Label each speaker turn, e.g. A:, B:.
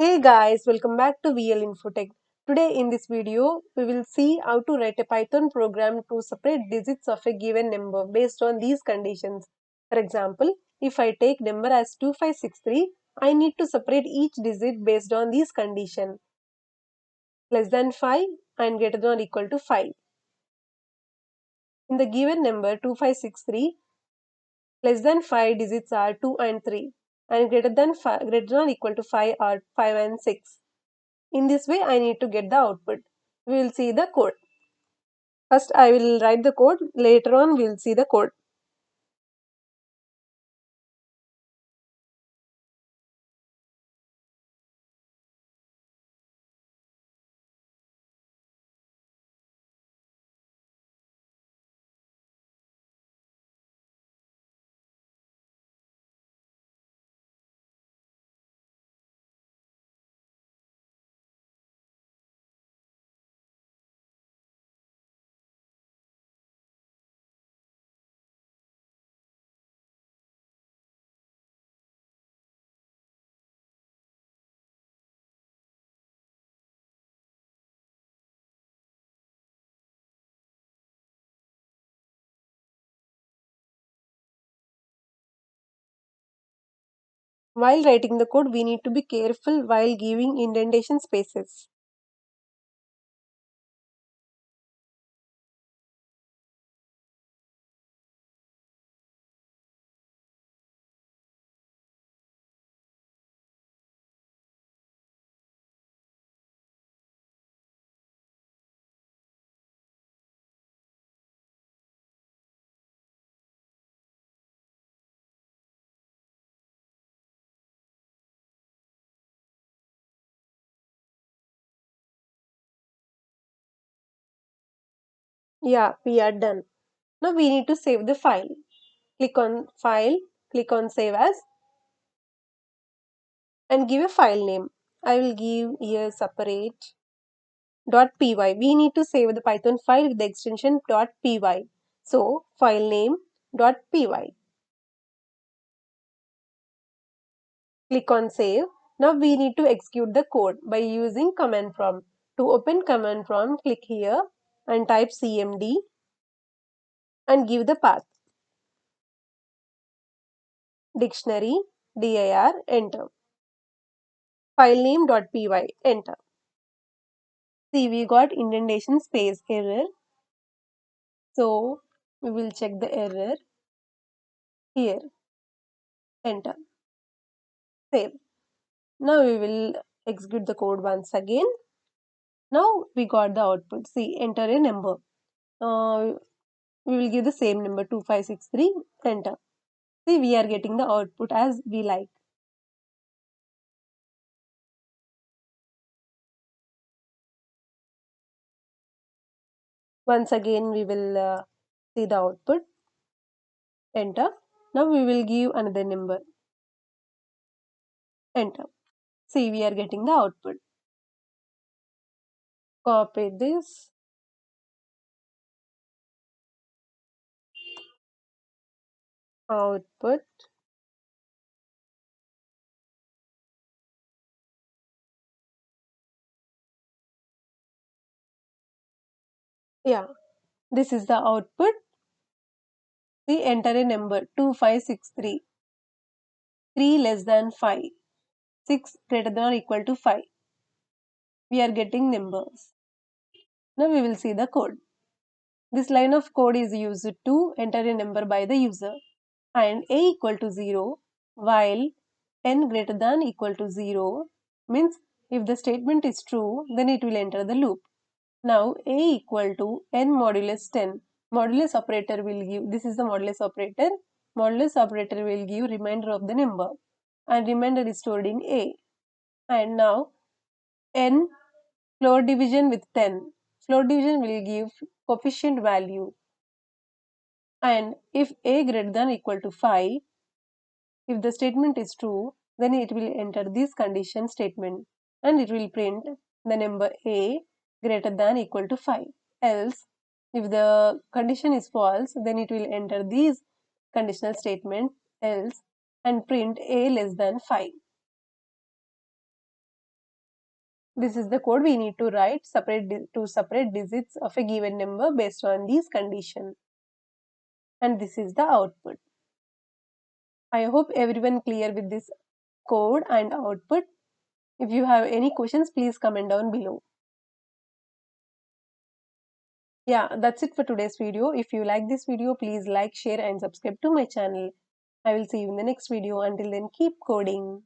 A: Hey guys, welcome back to VL InfoTech. Today in this video, we will see how to write a Python program to separate digits of a given number based on these conditions. For example, if I take number as 2563, I need to separate each digit based on these conditions. Less than 5 and greater than or equal to 5. In the given number 2563, less than 5 digits are 2 and 3 and greater than or equal to 5 are 5 and 6. In this way, I need to get the output. We will see the code. First, I will write the code. Later on, we will see the code. While writing the code, we need to be careful while giving indentation spaces. Yeah, we are done. Now we need to save the file. Click on File, click on Save As, and give a file name. I will give here separate .py. We need to save the Python file with the extension .py. So, file name .py. Click on Save. Now we need to execute the code by using command prompt. To open command prompt, click here and type cmd and give the path. Dictionary, dir, enter. Filename.py, enter. See, we got indentation space error. So, we will check the error here. Enter. Save. Now we will execute the code once again. Now we got the output. See, enter a number. We will give the same number 2563. Enter. See, we are getting the output as we like. Once again, we will see the output. Enter. Now we will give another number. Enter. See, we are getting the output. Copy this. Output. Yeah, this is the output. We enter a number 2563. 3 less than 5. 6 greater than or equal to 5. We are getting numbers. Now we will see the code. This line of code is used to enter a number by the user and a equal to 0 while n greater than equal to 0 means if the statement is true then it will enter the loop. Now a equal to n modulus 10. Modulus operator will give, this is the modulus operator. Modulus operator will give remainder of the number and remainder is stored in a. And now n floor division with 10. Floor division will give coefficient value. And if a greater than equal to 5, if the statement is true, then it will enter this condition statement and it will print the number a greater than equal to 5. Else, if the condition is false, then it will enter this conditional statement else and print a less than 5. This is the code we need to write to separate digits of a given number based on these conditions. And this is the output. I hope everyone clear with this code and output. If you have any questions, please comment down below. Yeah, that's it for today's video. If you like this video, please like, share and subscribe to my channel. I will see you in the next video. Until then, keep coding.